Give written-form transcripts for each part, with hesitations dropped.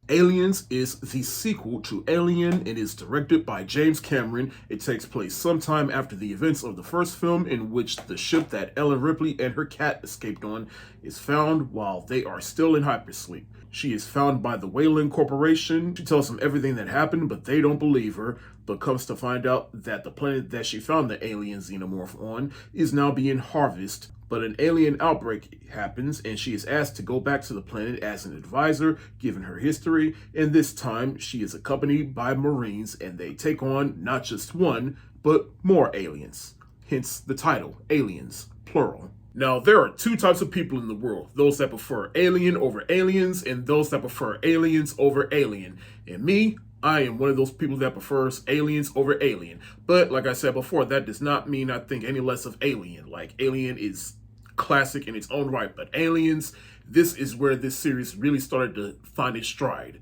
Aliens is the sequel to Alien and is directed by James Cameron. It takes place sometime after the events of the first film, in which the ship that Ellen Ripley and her cat escaped on is found while they are still in hypersleep. She is found by the Weyland Corporation. She tells them everything that happened, but they don't believe her, but comes to find out that the planet that she found the alien xenomorph on is now being harvested. But an alien outbreak happens, and she is asked to go back to the planet as an advisor, given her history, and this time she is accompanied by Marines, and they take on not just one, but more aliens. Hence the title, Aliens, plural. Now, there are two types of people in the world: those that prefer alien over aliens, and those that prefer aliens over alien. And me, I am one of those people that prefers aliens over alien. But like I said before, that does not mean I think any less of Alien. Like, Alien is classic in its own right, but Aliens, this is where this series really started to find its stride,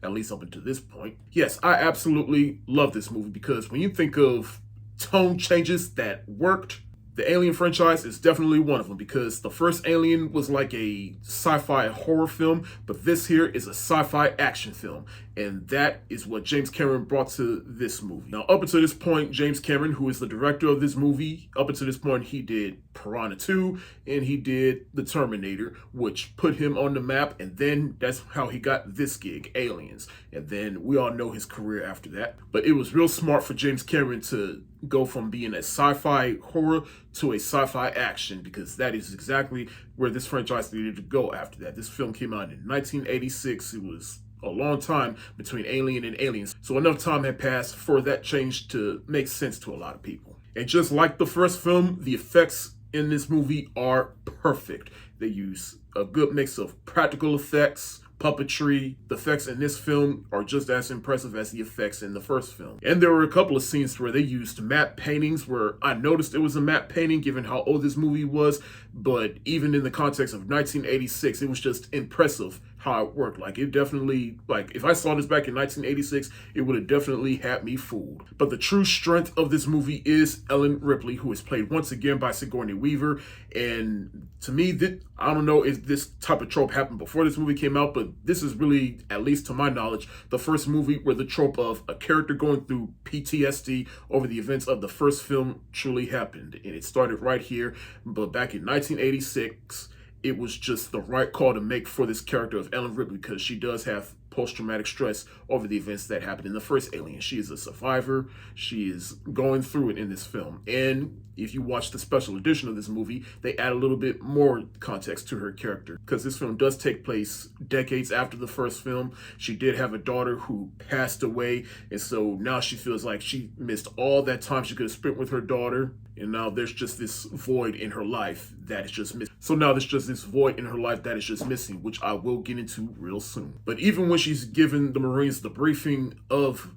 at least up until this point. Yes, I absolutely love this movie because when you think of tone changes that worked, the Alien franchise is definitely one of them, because the first Alien was like a sci-fi horror film, but this here is a sci-fi action film, and that is what James Cameron brought to this movie. Now, up until this point, James Cameron, who is the director of this movie, up until this point, he did Piranha 2, and he did The Terminator, which put him on the map, and then that's how he got this gig, Aliens. And then we all know his career after that. But it was real smart for James Cameron to go from being a sci-fi horror to a sci-fi action, because that is exactly where this franchise needed to go after that. This film came out in 1986. It was a long time between Alien and Aliens, so enough time had passed for that change to make sense to a lot of people. And just like the first film, the effects in this movie are perfect. They use a good mix of practical effects, puppetry. The effects in this film are just as impressive as the effects in the first film. And there were a couple of scenes where they used matte paintings, where I noticed it was a matte painting given how old this movie was, but even in the context of 1986, it was just impressive how it worked. Like, it definitely, like, if I saw this back in 1986, it would have definitely had me fooled. But the true strength of this movie is Ellen Ripley, who is played once again by Sigourney Weaver. And to me, I don't know if this type of trope happened before this movie came out, but this is really, at least to my knowledge, the first movie where the trope of a character going through PTSD over the events of the first film truly happened. And it started right here, but back in 1986, it was just the right call to make for this character of Ellen Ripley, because she does have post-traumatic stress over the events that happened in the first Alien. She is a survivor. She is going through it in this film. And if you watch the special edition of this movie, they add a little bit more context to her character, because this film does take place decades after the first film. She did have a daughter who passed away, and so now she feels like she missed all that time she could have spent with her daughter, and now there's just this void in her life that is just missing. So now there's just this void in her life that is just missing, which I will get into real soon. But even when she's given the Marines the briefing of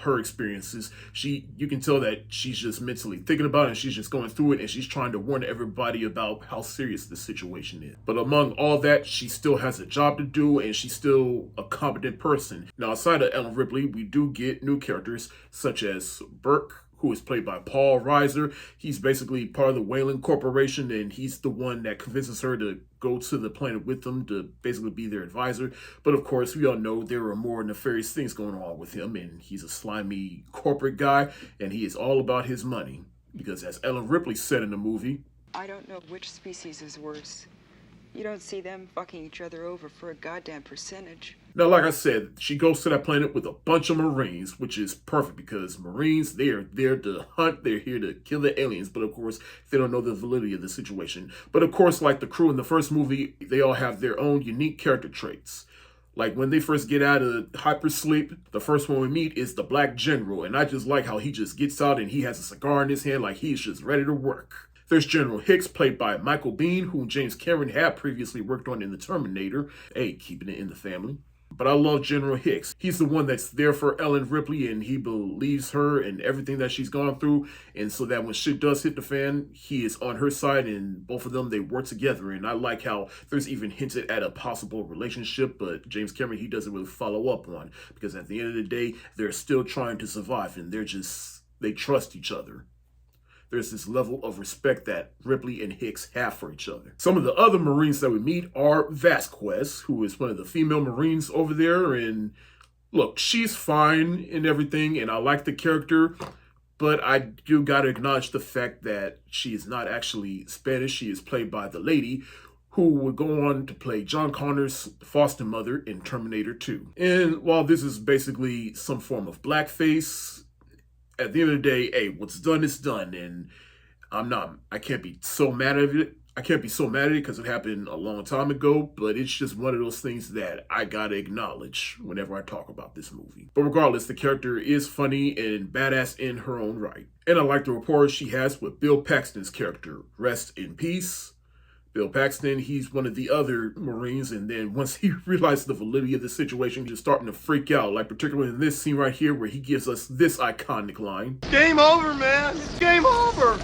her experiences, you can tell that she's just mentally thinking about it, and she's just going through it, and she's trying to warn everybody about how serious the situation is. But among all that, she still has a job to do, and she's still a competent person. Now, outside of Ellen Ripley, we do get new characters such as Burke, who is played by Paul Reiser. He's basically part of the Weyland Corporation, and he's the one that convinces her to go to the planet with them to basically be their advisor. But of course, we all know there are more nefarious things going on with him, and he's a slimy corporate guy, and he is all about his money. Because as Ellen Ripley said in the movie, I don't know which species is worse. You don't see them fucking each other over for a goddamn percentage. now, like I said, she goes to that planet with a bunch of Marines, which is perfect, because Marines, they are there to hunt, they're here to kill the aliens, but of course, they don't know the validity of the situation. But of course, like the crew in the first movie, they all have their own unique character traits. Like, when they first get out of hypersleep, the first one we meet is the Black General, and I just like how he just gets out and he has a cigar in his hand like he's just ready to work. There's General Hicks, played by Michael Biehn, whom James Cameron had previously worked on in The Terminator. Hey, keeping it in the family. But I love General Hicks. He's the one that's there for Ellen Ripley, and he believes her and everything that she's gone through. And so that when shit does hit the fan, he is on her side, and both of them, they work together. And I like how there's even hinted at a possible relationship, but James Cameron, he doesn't really follow up on, because at the end of the day, they're still trying to survive, and they trust each other. there's this level of respect that Ripley and Hicks have for each other. Some of the other Marines that we meet are Vasquez, who is one of the female Marines over there, and look, she's fine and everything, and I like the character, but I do gotta acknowledge the fact that she is not actually Spanish. She is played by the lady who would go on to play John Connor's foster mother in Terminator 2. And while this is basically some form of blackface, at the end of the day, hey, what's done is done, and I can't be so mad at it. I can't be so mad at it because it happened a long time ago, but it's just one of those things that I gotta acknowledge whenever I talk about this movie. But regardless, the character is funny and badass in her own right. And I like the rapport she has with Bill Paxton's character. Rest in peace. Bill Paxton, he's one of the other Marines, and then once he realized the validity of the situation, he's starting to freak out, like particularly in this scene right here where he gives us this iconic line. Game over, man. It's game over.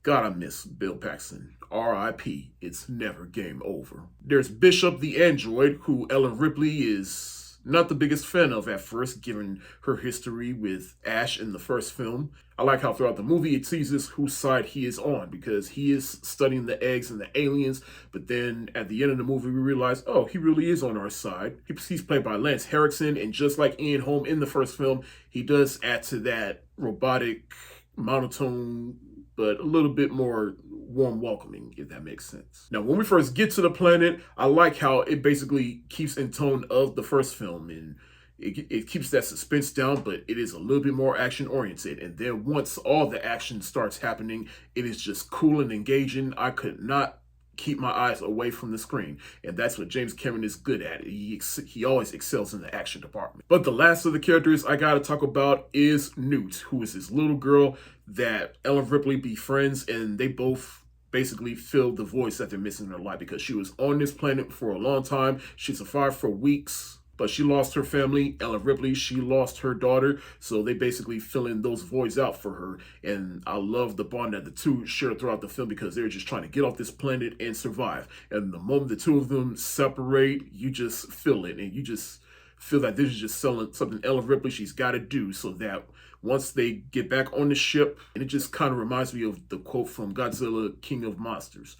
God, I miss Bill Paxton. R.I.P. It's never game over. There's Bishop the android, who Ellen Ripley is not the biggest fan of at first, given her history with Ash in the first film. I like how throughout the movie it teases whose side he is on, because he is studying the eggs and the aliens, but then at the end of the movie we realize, oh, he really is on our side. He's played by Lance Henriksen, and just like Ian Holm in the first film, he does add to that robotic, monotone, but a little bit more warm welcoming, if that makes sense. Now, when we first get to the planet, I like how it basically keeps in tone of the first film, and it keeps that suspense down, but it is a little bit more action oriented. And then once all the action starts happening, it is just cool and engaging. I could not keep my eyes away from the screen, and that's what James Cameron is good at. He always excels in the action department. But the last of the characters I gotta talk about is Newt, who is this little girl that Ellen Ripley befriends, and they both basically fill the voice that they're missing in their life, because she was on this planet for a long time. She survived for weeks, but she lost her family. Ellen Ripley, she lost her daughter, so they basically fill in those voids out for her. And I love the bond that the two share throughout the film, because they're just trying to get off this planet and survive. And the moment the two of them separate, you just feel it, and you just feel that this is just something Ellen Ripley she's got to do, so that once they get back on the ship, and it just kind of reminds me of the quote from Godzilla, King of Monsters,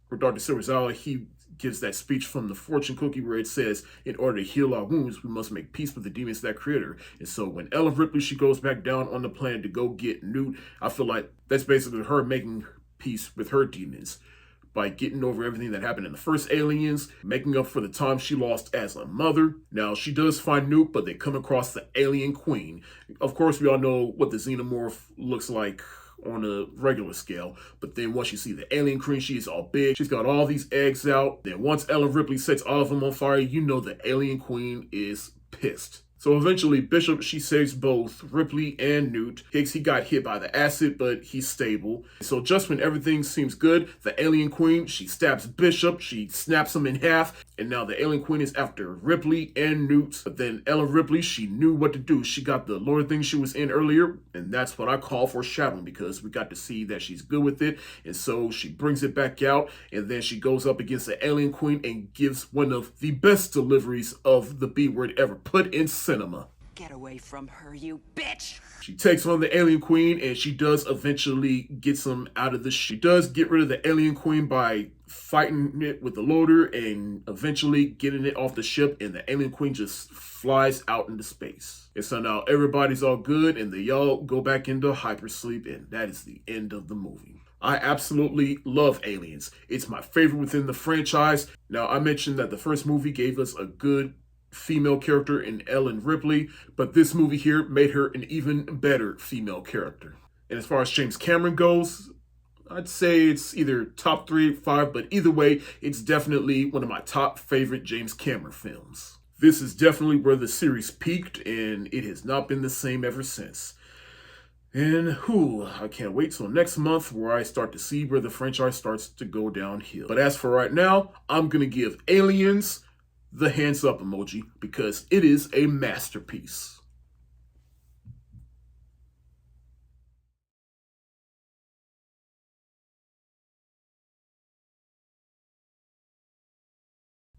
where Dr. Silverzawa, he gives that speech from the fortune cookie where it says, in order to heal our wounds, we must make peace with the demons that create her. And so when Ellen Ripley, she goes back down on the planet to go get Newt, I feel like that's basically her making peace with her demons by getting over everything that happened in the first Aliens, making up for the time she lost as a mother. Now, she does find Newt, but they come across the alien queen. Of course, we all know what the xenomorph looks like on a regular scale, but then once you see the alien queen, she's all big, she's got all these eggs out. Then once Ellen Ripley sets all of them on fire, you know the alien queen is pissed. So eventually Bishop, she saves both Ripley and Newt. Hicks, he got hit by the acid, but he's stable. So just when everything seems good, the alien queen, she stabs Bishop, she snaps him in half, and now the alien queen is after Ripley and Newt. But then Ellen Ripley, she knew what to do. She got the Lord thing she was in earlier, and that's what I call foreshadowing, because we got to see that she's good with it. And so she brings it back out, and then she goes up against the alien queen and gives one of the best deliveries of the B word ever put in cinema. Get away from her, you bitch! She takes on the alien queen, and she does eventually get some out of the She does get rid of the alien queen by fighting it with the loader and eventually getting it off the ship, and the alien queen just flies out into space. And so now everybody's all good, and they all go back into hypersleep, and that is the end of the movie. I absolutely love Aliens. It's my favorite within the franchise. Now, I mentioned that the first movie gave us a good female character in Ellen Ripley, but this movie here made her an even better female character. And as far as James Cameron goes, I'd say it's either top 3, 5, but either way, it's definitely one of my top favorite James Cameron films. This is definitely where the series peaked, and it has not been the same ever since. And I can't wait till next month where I start to see where the franchise starts to go downhill. But as for right now, I'm gonna give Aliens the hands up emoji, because it is a masterpiece.